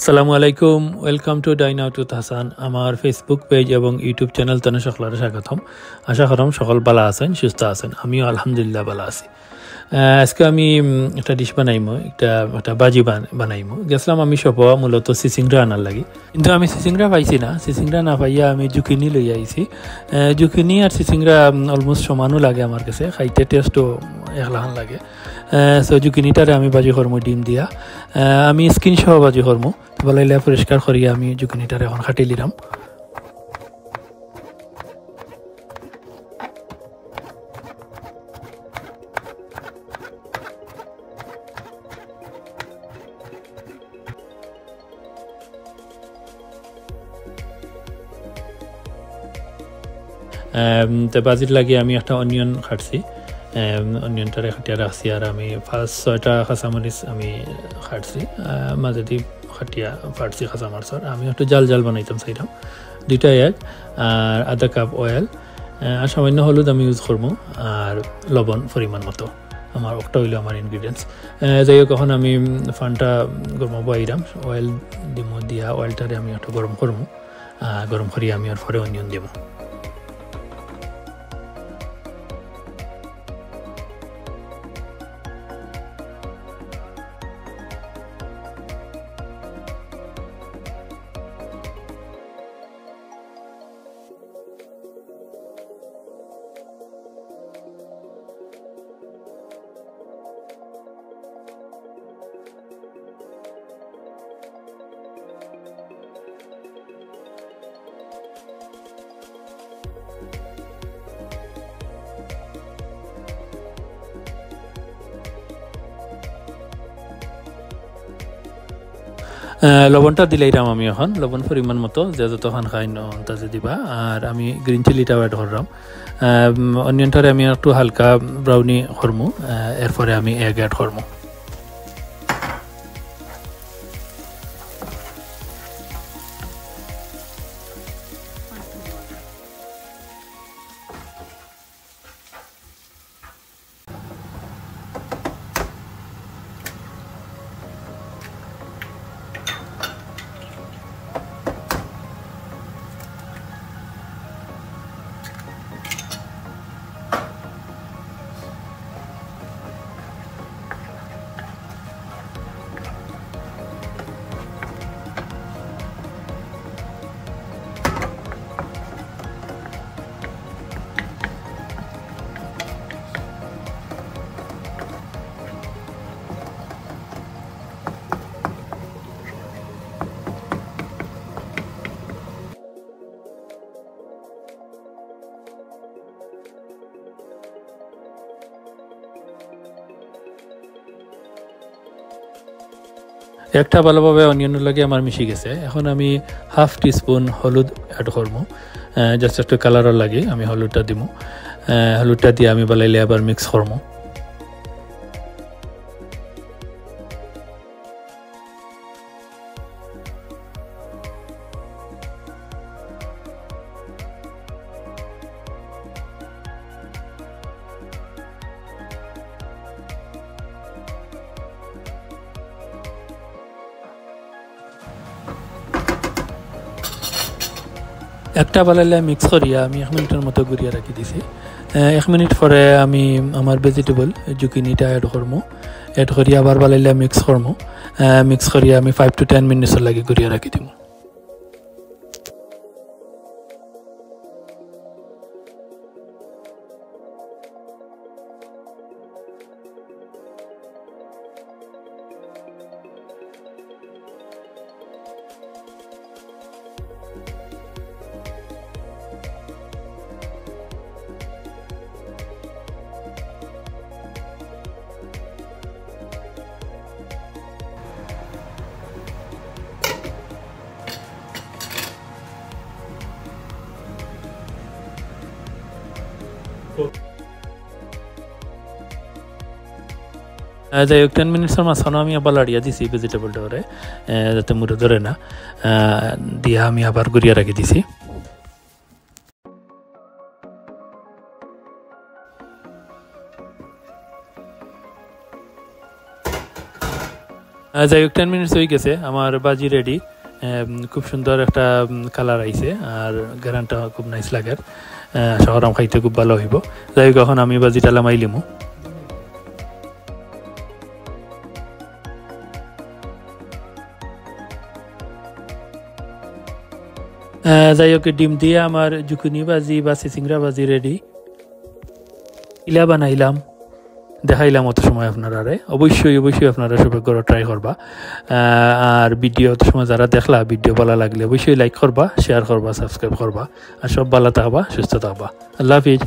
আসসালামু আলাইকুম welcome to dine out with Hasan আমার ফেসবুক পেজ এবং ইউটিউব চ্যানেল তনে সকলের স্বাগতম। আশা করম সকল ভালো আছেন, সুস্থ আছেন। আমিও আলহামদুলিল্লাহ ভালো আছি। আজকে আমি একটা ডিশ বানাইমো, একটা বাজি বানাইমো। গেছিলাম আমি সব মূলত সিসিংরা আনার লাগি, কিন্তু আমি সিসিংরা পাইছি না। সিসিংরা না পাইয়া আমি জুকিনি লই আইছি। জুকিনি আর সিসিংরা অলমোস্ট সমানও লাগে আমার কাছে, খাইতে টেস্টও একলাখান লাগে। সো জুকিনিটারে আমি বাজি করমু ডিম দিয়া। আমি স্কিন সহ বাজি করমু, বলাইলে পরিষ্কার করিয়া আমি জুকিনিটারে এখন খাটি লিলাম। তো বাজির লাগে আমি একটা অনিয়ন কাটছি, অনিয়নটারে খাটিয়া রাখছি। আর আমি 5-6টা কাঁচামরিচ আমি কাটছি, মাঝে দিয়ে খাটিয়া ফাটছি কাঁচামরিচর। আমি একটু জাল জাল বানাইতাম চাইতাম। 2টা এগ আর আধা কাপ অয়েল আর সামান্য হলুদ আমি ইউজ করবো, আর লবণ পরিমাণ মতো। আমার একটা হইলো আমার ইনগ্রিডিয়েন্টস। যাই হোক, এখন আমি ফানটা গরম বাইরাম, অয়েল দিমো, দিয়া অয়েলটারে আমি একটু গরম করবো। গরম করিয়া আমি আর পরে অনিয়ন দিব। লবণটা দিলাইরাম আমি এখন, লবণ পরিমাণ মতো যে যতক্ষণ খাই তাজে দিবা। আর আমি গ্রিন চিলিটাও অ্যাড করলাম। অনিয়নটারে আমি একটু হালকা ব্রাউনি করমু, এরপরে আমি এগ অ্যাড করমু। একটা ভালোভাবে অনিয়নের লাগে আমার মিশে গেছে। এখন আমি 1/2 টিস্পুন হলুদ অ্যাড করবো, জাস্ট একটু কালারের লাগে আমি হলুদটা দিব। হলুদটা দিয়ে আমি বালাইলে আবার মিক্স করবো। একটা বালাইলে মিক্স করিয়া আমি 1 মিনিটের মতো ঘুরিয়ে রাখি দিছি। 1 মিনিট পরে আমি আমার ভেজিটেবল জুকিনিটা অ্যাড করবো। অ্যাড করিয়া আবার বালাইলে মিক্স করবো। মিক্স করিয়া আমি 5 to 10 মিনিটসের লাগে ঘুরিয়ে রাখি দিব। যাই হোক, 10 মিনিটসের মাঝখানে আমি আবার লাড়িয়ে দিছি ভেজিটেবলটা করে, যাতে মুড়ে ধরে না। দিয়া আমি আবার ঘুরিয়ে রাখি দিছি। যাই হোক 10 মিনিটস হয়ে গেছে, আমার বাজি রেডি। খুব সুন্দর একটা কালার আইছে আর গ্যারান্টটা খুব নাইস লাগে। শহরাম খাইতে খুব ভালো হইব। যাই হোক এখন আমি বাজিটা লামাইলিমু। যাই হোক ডিম দিয়ে আমার জুকুনি বাজি বা চিচিংরা বাজি রেডি। ইলা বানাইলাম, দেখাইলাম অত সময় আপনারা। অবশ্যই আপনারা সবাই করে ট্রাই করবা। আর ভিডিও অত সময় যারা দেখলা, ভিডিও ভালো লাগলে অবশ্যই লাইক করবা, শেয়ার করবা, সাবস্ক্রাইব করবা। আর সব ভালো থাকবা, সুস্থ থাকবা। আল্লাহ হাফিজ।